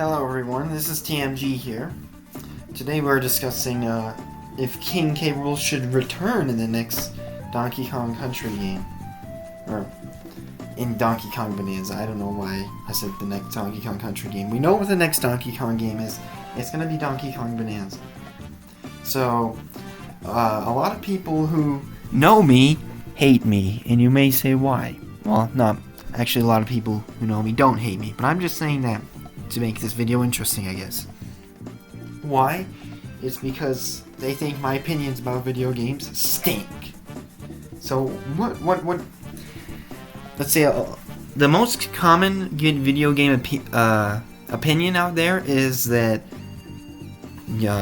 Hello everyone, this is TMG here. Today we're discussing if King K.Rool should return in the next Donkey Kong Country game. Or in Donkey Kong Bananza. I don't know why I said the next Donkey Kong Country game. We know what the next Donkey Kong game is. It's going to be Donkey Kong Bananza. So, a lot of people who know me hate me, and you may say why. Well, no, actually a lot of people who know me don't hate me, but I'm just saying that to make this video interesting, I guess. Why? It's because they think my opinions about video games stink. So, what let's say the most common video game opinion out there is that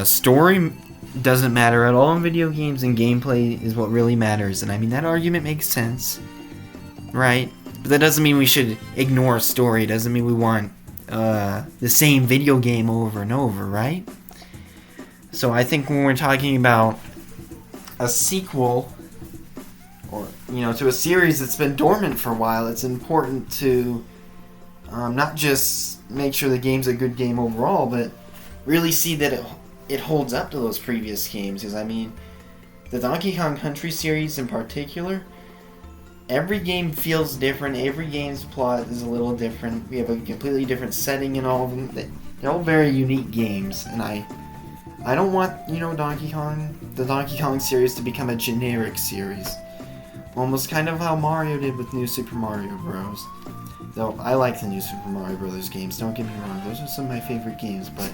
story doesn't matter at all in video games and gameplay is what really matters. And I mean, that argument makes sense, right? But that doesn't mean we should ignore story. It doesn't mean we want the same video game over and over, right? So I think when we're talking about a sequel, or to a series that's been dormant for a while, it's important to not just make sure the game's a good game overall, but really see that it holds up to those previous games. Because I mean, the Donkey Kong Country series in particular, every game feels different. Every game's plot is a little different. We have a completely different setting in all of them. They're all very unique games, and I don't want the Donkey Kong series to become a generic series, almost kind of how Mario did with New Super Mario Bros. Though I like the New Super Mario Bros. Games. Don't get me wrong; those are some of my favorite games. But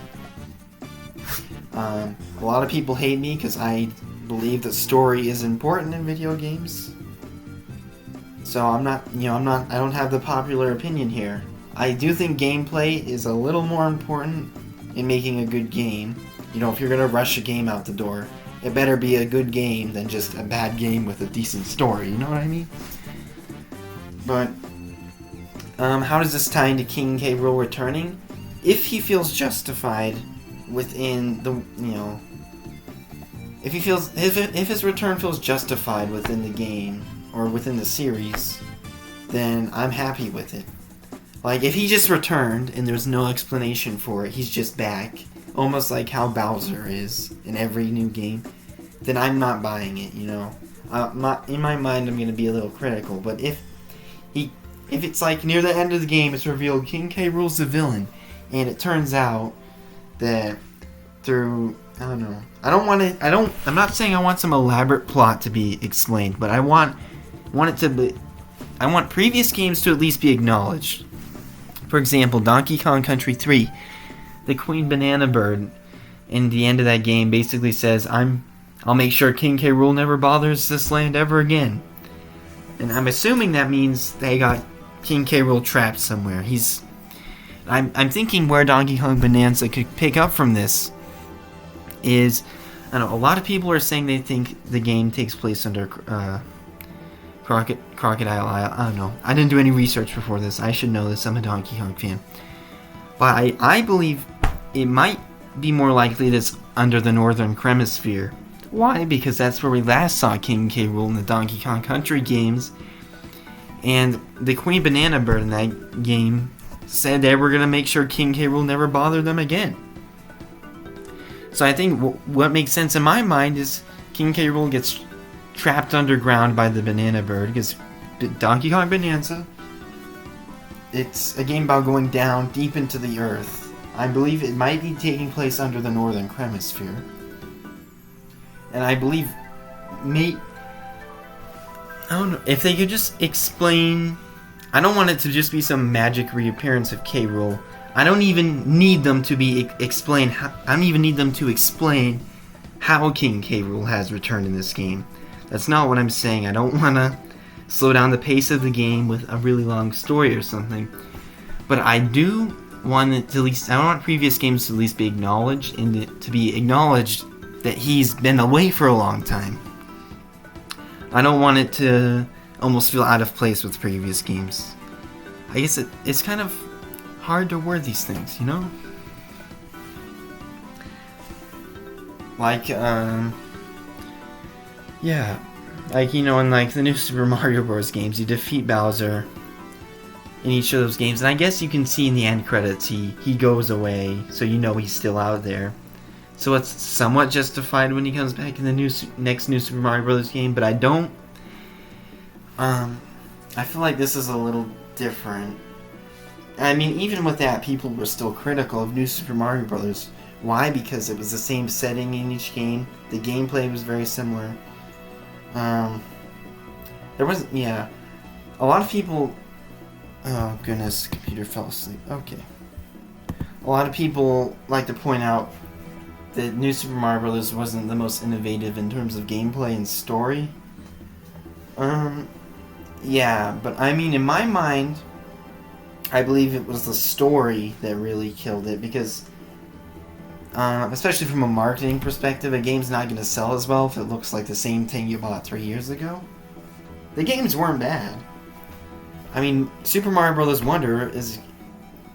a lot of people hate me because I believe that story is important in video games. So I don't have the popular opinion here. I do think gameplay is a little more important in making a good game. If you're gonna rush a game out the door, it better be a good game than just a bad game with a decent story, you know what I mean? But, how does this tie into King K.Rool returning? If he feels justified within the, if his return feels justified within the game, or within the series, then I'm happy with it. Like, if he just returned and there's no explanation for it, he's just back, almost like how Bowser is in every new game, then I'm not buying it, in my mind, I'm going to be a little critical, but if it's like near the end of the game, it's revealed King K.Rool's the villain, and it turns out that through, I don't know, I'm not saying I want some elaborate plot to be explained, but I want previous games to at least be acknowledged. For example, Donkey Kong Country 3, the Queen Banana Bird in the end of that game basically says, I'll make sure King K.Rool never bothers this land ever again. And I'm assuming that means they got King K.Rool trapped somewhere. I'm thinking where Donkey Kong Bananza could pick up from this is, I don't know, a lot of people are saying they think the game takes place under Crocodile Isle. I don't know. I didn't do any research before this. I should know this. I'm a Donkey Kong fan. But I believe it might be more likely that it's under the Northern Hemisphere. Why? Because that's where we last saw King K.Rool in the Donkey Kong Country games. And the Queen Banana Bird in that game said they were going to make sure King K.Rool never bothered them again. So I think what makes sense in my mind is King K.Rool gets trapped underground by the Banana Bird, because Donkey Kong Bananza, it's a game about going down deep into the earth. I believe it might be taking place under the Northern Hemisphere. And I believe, I don't know, if they could just explain, I don't want it to just be some magic reappearance of K.Rool. I don't even need them to explain how King K.Rool has returned in this game. That's not what I'm saying. I don't want to slow down the pace of the game with a really long story or something. But I do want it to I want previous games to at least be acknowledged, and to be acknowledged that he's been away for a long time. I don't want it to almost feel out of place with previous games. I guess it's kind of hard to word these things, Like, yeah, like, in like the new Super Mario Bros. Games, you defeat Bowser, in each of those games. And I guess you can see in the end credits he goes away, so you know he's still out there. So it's somewhat justified when he comes back in the next new Super Mario Bros. Game, but I don't. I feel like this is a little different. I mean, even with that, people were still critical of New Super Mario Bros. Why? Because it was the same setting in each game. The gameplay was very similar. There wasn't, yeah. A lot of people... Oh, goodness, the computer fell asleep. Okay. A lot of people like to point out that New Super Mario Bros. Wasn't the most innovative in terms of gameplay and story. Yeah, but I mean, in my mind, I believe it was the story that really killed it, because, especially from a marketing perspective, a game's not going to sell as well if it looks like the same thing you bought 3 years ago. The games weren't bad. I mean, Super Mario Bros. Wonder is...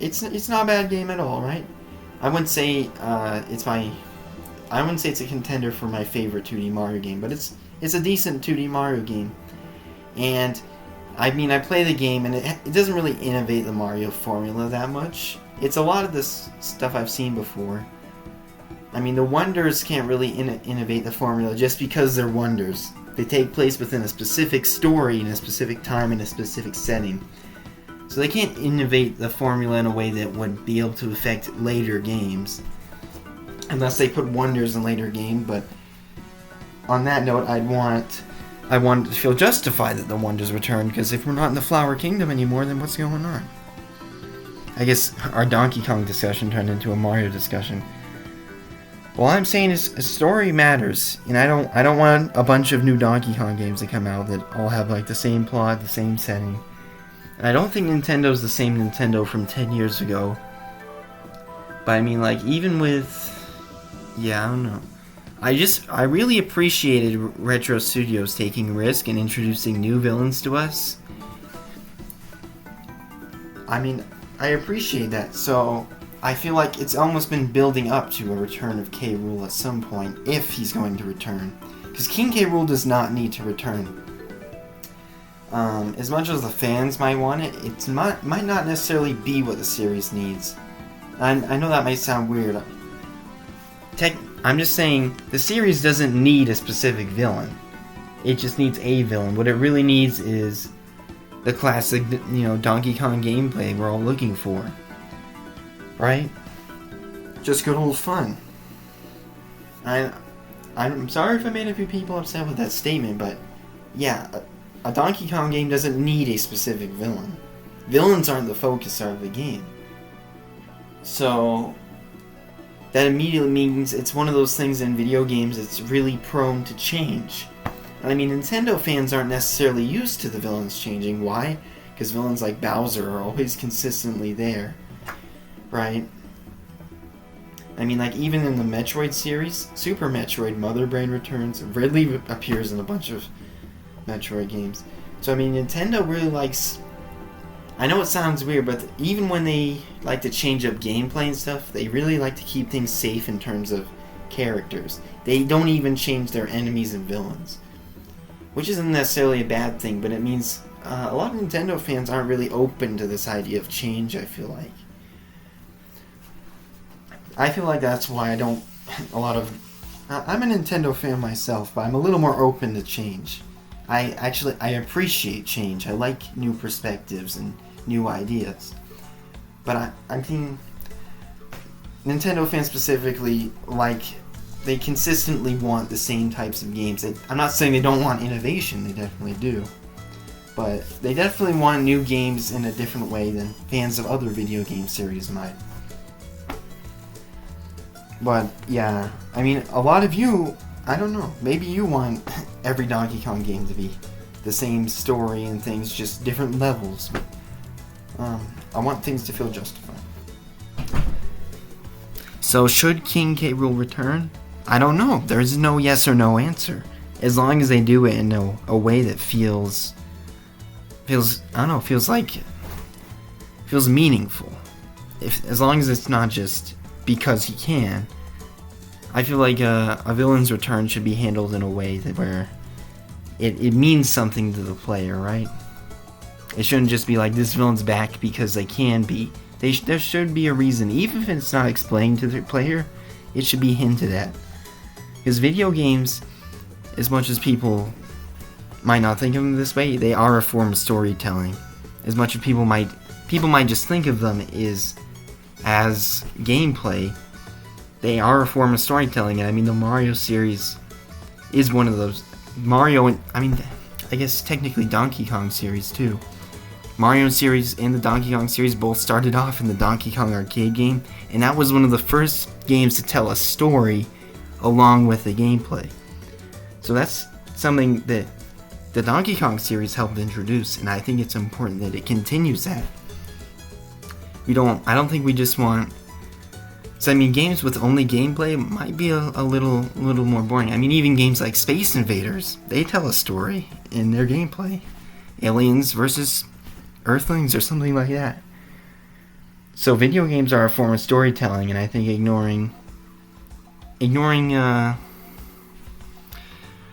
It's not a bad game at all, right? I wouldn't say I wouldn't say it's a contender for my favorite 2D Mario game, but it's a decent 2D Mario game. And I mean, I play the game, and it doesn't really innovate the Mario formula that much. It's a lot of this stuff I've seen before. I mean, the wonders can't really innovate the formula just because they're wonders. They take place within a specific story in a specific time in a specific setting. So they can't innovate the formula in a way that would be able to affect later games. Unless they put wonders in later games, but on that note, I want it to feel justified that the wonders return, because if we're not in the Flower Kingdom anymore, then what's going on? I guess our Donkey Kong discussion turned into a Mario discussion. All I'm saying is a story matters, and I don't want a bunch of new Donkey Kong games to come out that all have like the same plot, the same setting. And I don't think Nintendo's the same Nintendo from 10 years ago. But I mean, like, even with... Yeah, I don't know. I really appreciated Retro Studios taking risk and introducing new villains to us. I mean, I appreciate that, so I feel like it's almost been building up to a return of K.Rool at some point, if he's going to return. Because King K.Rool does not need to return. As much as the fans might want it, it might not necessarily be what the series needs. I know that might sound weird. I'm just saying, the series doesn't need a specific villain. It just needs a villain. What it really needs is the classic, Donkey Kong gameplay we're all looking for. Right? Just good old fun. I'm sorry if I made a few people upset with that statement, but yeah, a Donkey Kong game doesn't need a specific villain. Villains aren't the focus of the game. So that immediately means it's one of those things in video games that's really prone to change. I mean, Nintendo fans aren't necessarily used to the villains changing. Why? Because villains like Bowser are always consistently there. Right? I mean, like, even in the Metroid series, Super Metroid, Mother Brain returns, Ridley appears in a bunch of Metroid games. So, I mean, Nintendo really likes... I know it sounds weird, but even when they like to change up gameplay and stuff, they really like to keep things safe in terms of characters. They don't even change their enemies and villains. Which isn't necessarily a bad thing, but it means a lot of Nintendo fans aren't really open to this idea of change, I feel like. I feel like that's why I don't... I'm a Nintendo fan myself, but I'm a little more open to change. I appreciate change. I like new perspectives and new ideas. But I think Nintendo fans specifically, they consistently want the same types of games. I'm not saying they don't want innovation, they definitely do. But they definitely want new games in a different way than fans of other video game series might. But, yeah, I mean, a lot of you, I don't know, maybe you want every Donkey Kong game to be the same story and things, just different levels. But, I want things to feel justified. So, should King K.Rool return? I don't know. There's no yes or no answer. As long as they do it in a way that feels meaningful. As long as it's not just because he can. I feel like a villain's return should be handled in a way where it means something to the player, right? It shouldn't just be like, this villain's back because they can be. There should be a reason. Even if it's not explained to the player, it should be hinted at. Because video games, as much as people might not think of them this way, they are a form of storytelling. As much as people might just think of them as gameplay, they are a form of storytelling. And I mean, the Mario series is one of those. Mario, and I guess technically Donkey Kong series too. Mario series and the Donkey Kong series both started off in the Donkey Kong arcade game, and that was one of the first games to tell a story along with the gameplay. So that's something that the Donkey Kong series helped introduce, and I think it's important that it continues that. I don't think we just want... So I mean, games with only gameplay might be a little more boring. I mean, even games like Space Invaders, they tell a story in their gameplay. Aliens versus Earthlings or something like that. So video games are a form of storytelling, and I think ignoring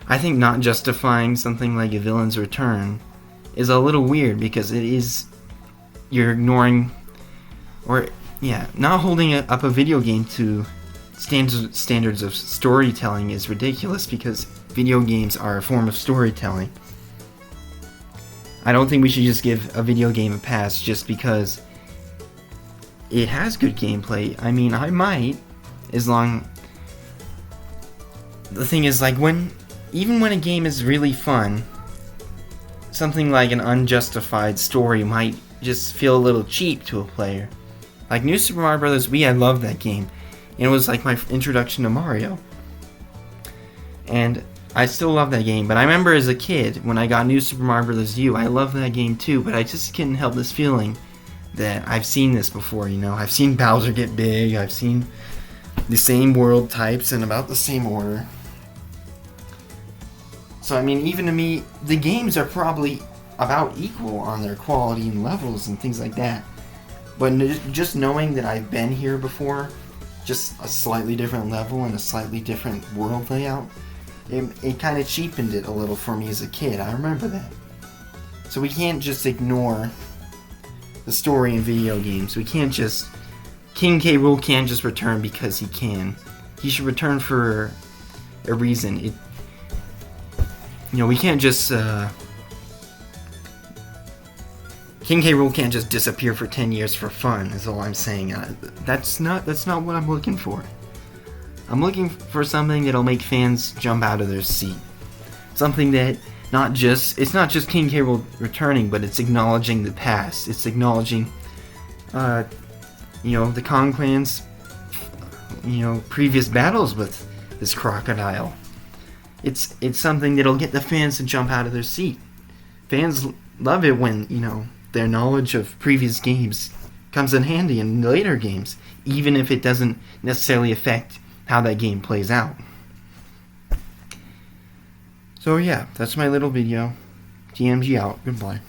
I think not justifying something like a villain's return is a little weird, because you're ignoring, or not holding up a video game to standards of storytelling is ridiculous, because video games are a form of storytelling. I don't think we should just give a video game a pass just because it has good gameplay. I mean, I might, as long... The thing is, like, even when a game is really fun, something like an unjustified story might just feel a little cheap to a player. Like New Super Mario Bros. Wii, I loved that game. And it was like my introduction to Mario. And I still love that game, but I remember as a kid, when I got New Super Mario Bros. U, I loved that game too, but I just couldn't help this feeling that I've seen this before, you know? I've seen Bowser get big, I've seen the same world types in about the same order. So I mean, even to me, the games are probably about equal on their quality and levels and things like that. But just knowing that I've been here before, just a slightly different level and a slightly different world layout, it kind of cheapened it a little for me as a kid. I remember that. So we can't just ignore the story in video games. We can't just... King K.Rool can't just return because he can. He should return for a reason. We can't just... King K.Rool can't just disappear for 10 years for fun, is all I'm saying. That's not what I'm looking for. I'm looking for something that'll make fans jump out of their seat. Something that it's not just King K.Rool returning, but it's acknowledging the past. It's acknowledging, the Kong Clan's, previous battles with this crocodile. It's something that'll get the fans to jump out of their seat. Fans love it when, their knowledge of previous games comes in handy in later games, even if it doesn't necessarily affect how that game plays out. So yeah, that's my little video. TMG out. Goodbye.